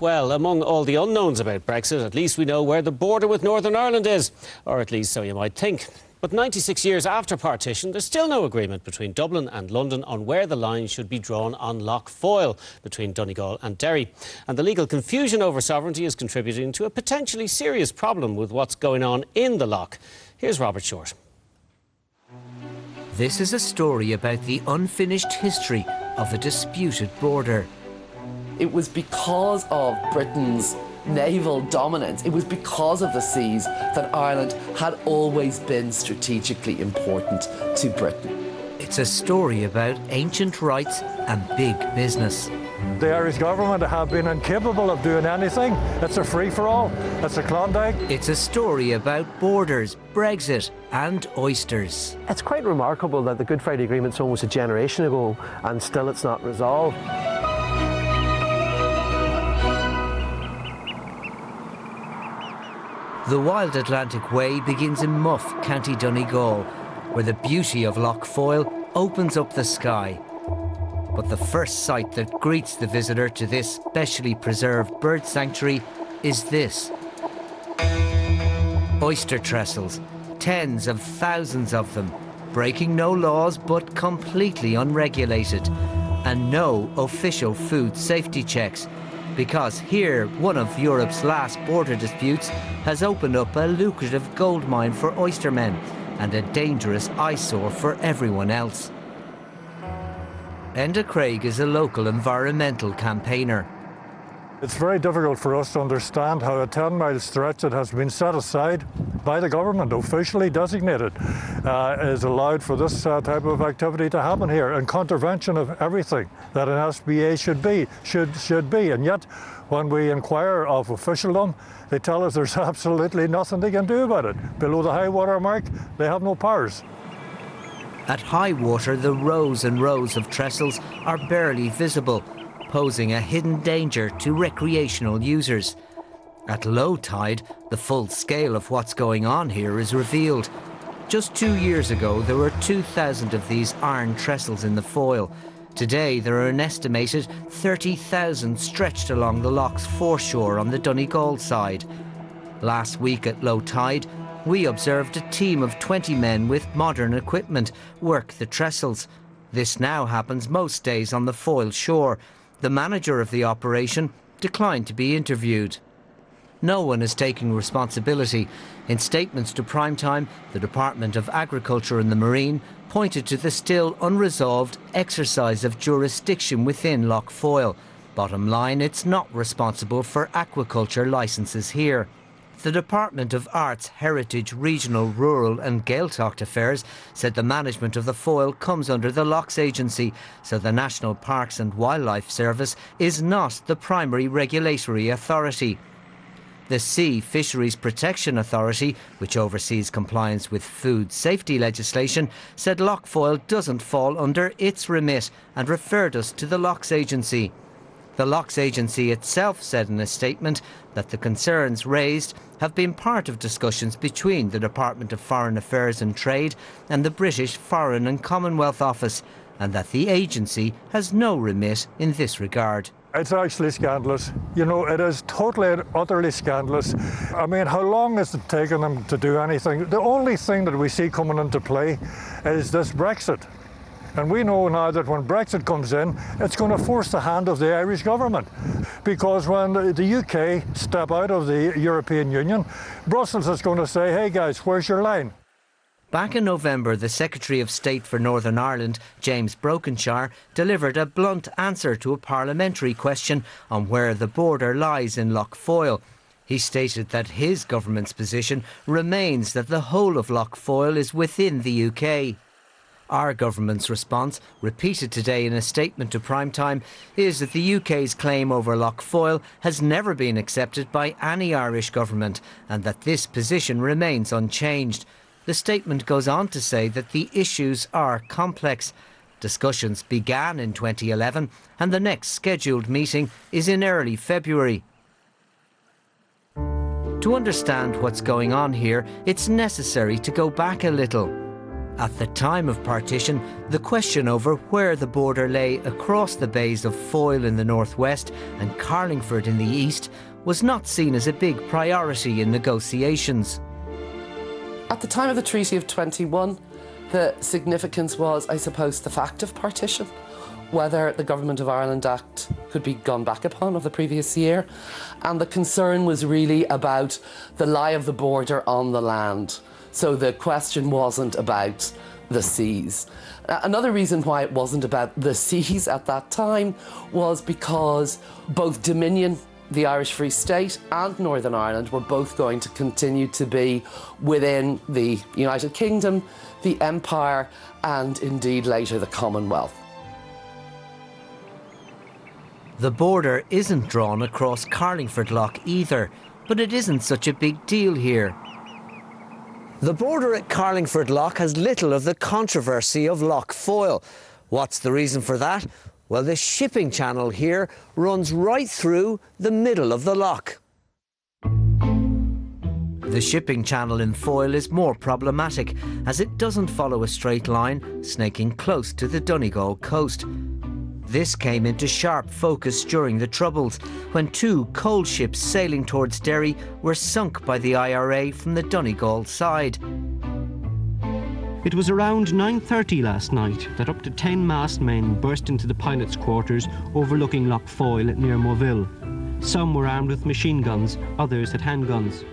Well, among all the unknowns about Brexit, at least we know where the border with Northern Ireland is. Or at least so you might think. But 96 years after partition, there's still no agreement between Dublin and London on where the line should be drawn on Lough Foyle between Donegal and Derry. And the legal confusion over sovereignty is contributing to a potentially serious problem with what's going on in the lough. Here's Robert Short. This is a story about the unfinished history of a disputed border. It was because of Britain's naval dominance, it was because of the seas that Ireland had always been strategically important to Britain. It's a story about ancient rights and big business. The Irish government have been incapable of doing anything. It's a free-for-all. It's a Klondike. It's a story about borders, Brexit and oysters. It's quite remarkable that the Good Friday Agreement's almost a generation ago and still it's not resolved. The Wild Atlantic Way begins in Muff, County Donegal, where the beauty of Lough Foyle opens up the sky. But the first sight that greets the visitor to this specially preserved bird sanctuary is this. Oyster trestles, tens of thousands of them, breaking no laws but completely unregulated, and no official food safety checks. Because here, one of Europe's last border disputes has opened up a lucrative gold mine for oystermen and a dangerous eyesore for everyone else. Enda Craig is a local environmental campaigner. It's very difficult for us to understand how a 10-mile stretch that has been set aside by the government, officially designated, is allowed for this type of activity to happen here, in contravention of everything that an SBA should be. And yet, when we inquire of officialdom, they tell us there's absolutely nothing they can do about it. Below the high water mark, they have no powers. At high water, the rows and rows of trestles are barely visible, posing a hidden danger to recreational users. At low tide, the full scale of what's going on here is revealed. Just 2 years ago, there were 2,000 of these iron trestles in the Foyle. Today, there are an estimated 30,000 stretched along the lough's foreshore on the Donegal side. Last week at low tide, we observed a team of 20 men with modern equipment work the trestles. This now happens most days on the Foyle shore. The manager of the operation declined to be interviewed. No one is taking responsibility. In statements to Primetime, the Department of Agriculture and the Marine pointed to the still unresolved exercise of jurisdiction within Lough Foyle. Bottom line, it's not responsible for aquaculture licences here. The Department of Arts, Heritage, Regional, Rural and Gaeltacht Affairs said the management of the Foyle comes under the Lochs Agency, so the National Parks and Wildlife Service is not the primary regulatory authority. The Sea Fisheries Protection Authority, which oversees compliance with food safety legislation, said Lough Foyle doesn't fall under its remit and referred us to the Lochs Agency. The Lochs Agency itself said in a statement that the concerns raised have been part of discussions between the Department of Foreign Affairs and Trade and the British Foreign and Commonwealth Office, and that the agency has no remit in this regard. It's actually scandalous. You know, it is totally and utterly scandalous. I mean, how long has it taken them to do anything? The only thing that we see coming into play is this Brexit. And we know now that when Brexit comes in, it's going to force the hand of the Irish government. Because when the UK step out of the European Union, Brussels is going to say, hey guys, where's your line? Back in November, the Secretary of State for Northern Ireland, James Brokenshire, delivered a blunt answer to a parliamentary question on where the border lies in Lough Foyle. He stated that his government's position remains that the whole of Lough Foyle is within the UK. Our government's response, repeated today in a statement to Primetime, is that the UK's claim over Lough Foyle has never been accepted by any Irish government and that this position remains unchanged. The statement goes on to say that the issues are complex. Discussions began in 2011 and the next scheduled meeting is in early February. To understand what's going on here, it's necessary to go back a little. At the time of partition, the question over where the border lay across the bays of Foyle in the northwest and Carlingford in the east was not seen as a big priority in negotiations. At the time of the Treaty of 21, the significance was, I suppose, the fact of partition, whether the Government of Ireland Act could be gone back upon of the previous year. And the concern was really about the lie of the border on the land. So the question wasn't about the seas. Another reason why it wasn't about the seas at that time was because both Dominion, the Irish Free State, and Northern Ireland were both going to continue to be within the United Kingdom, the Empire, and indeed later the Commonwealth. The border isn't drawn across Carlingford Lough either, but it isn't such a big deal here. The border at Carlingford Lough has little of the controversy of Lough Foyle. What's the reason for that? Well, the shipping channel here runs right through the middle of the lough. The shipping channel in Foyle is more problematic as it doesn't follow a straight line, snaking close to the Donegal coast. This came into sharp focus during the Troubles, when 2 coal ships sailing towards Derry were sunk by the IRA from the Donegal side. It was around 9:30 last night that up to 10 masked men burst into the pilot's quarters overlooking Lough Foyle near Moville. Some were armed with machine guns, others had handguns.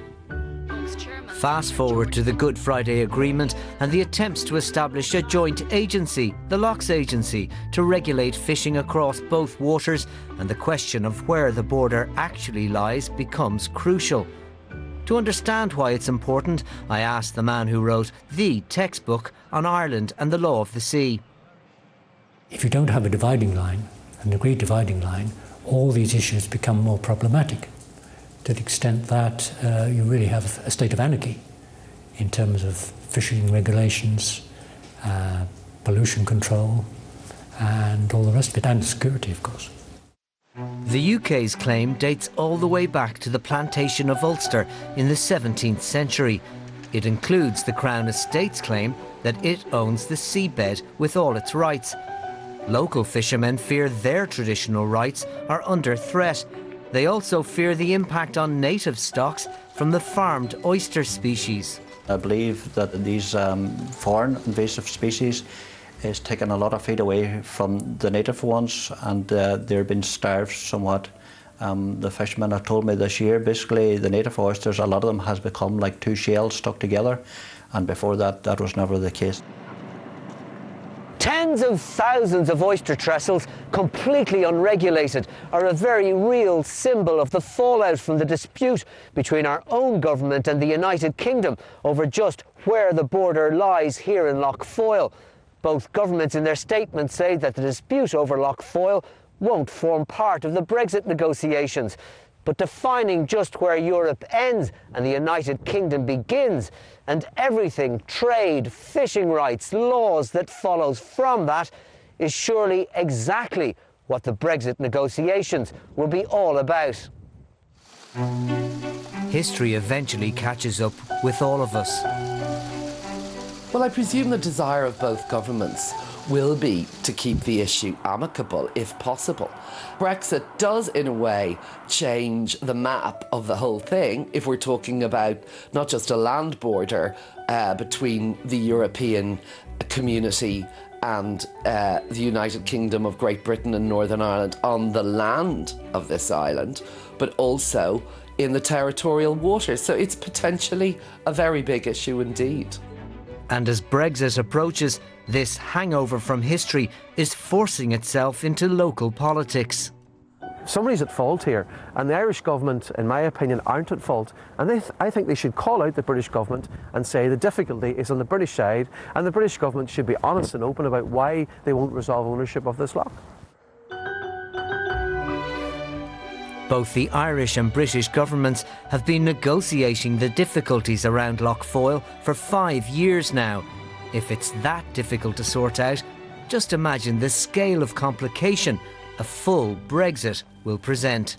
Fast forward to the Good Friday Agreement and the attempts to establish a joint agency, the Lochs Agency, to regulate fishing across both waters, and the question of where the border actually lies becomes crucial. To understand why it's important, I asked the man who wrote the textbook on Ireland and the law of the sea. If you don't have a dividing line, an agreed dividing line, all these issues become more problematic, to the extent that you really have a state of anarchy in terms of fishing regulations, pollution control, and all the rest of it, and security, of course. The UK's claim dates all the way back to the plantation of Ulster in the 17th century. It includes the Crown Estate's claim that it owns the seabed with all its rights. Local fishermen fear their traditional rights are under threat. They also fear the impact on native stocks from the farmed oyster species. I believe that these foreign invasive species is taking a lot of feed away from the native ones, and they're being starved somewhat. The fishermen have told me this year, basically the native oysters, a lot of them has become like 2 shells stuck together, and before that, that was never the case. Tens of thousands of oyster trestles, completely unregulated, are a very real symbol of the fallout from the dispute between our own government and the United Kingdom over just where the border lies here in Lough Foyle. Both governments in their statements say that the dispute over Lough Foyle won't form part of the Brexit negotiations. But defining just where Europe ends and the United Kingdom begins, and everything, trade, fishing rights, laws that follows from that, is surely exactly what the Brexit negotiations will be all about. History eventually catches up with all of us. Well, I presume the desire of both governments will be to keep the issue amicable, if possible. Brexit does, in a way, change the map of the whole thing if we're talking about not just a land border between the European community and the United Kingdom of Great Britain and Northern Ireland on the land of this island, but also in the territorial waters. So it's potentially a very big issue indeed. And as Brexit approaches, this hangover from history is forcing itself into local politics. Somebody's at fault here, and the Irish government, in my opinion, aren't at fault. And I think they should call out the British government and say the difficulty is on the British side, and the British government should be honest and open about why they won't resolve ownership of this loch. Both the Irish and British governments have been negotiating the difficulties around Lough Foyle for 5 years now. If it's that difficult to sort out, just imagine the scale of complication a full Brexit will present.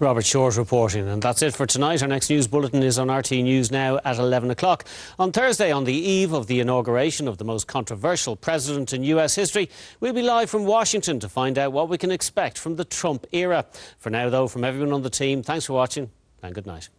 Robert Short reporting. And that's it for tonight. Our next news bulletin is on RT News now at 11 o'clock. On Thursday, on the eve of the inauguration of the most controversial president in US history, we'll be live from Washington to find out what we can expect from the Trump era. For now, though, from everyone on the team, thanks for watching and good night.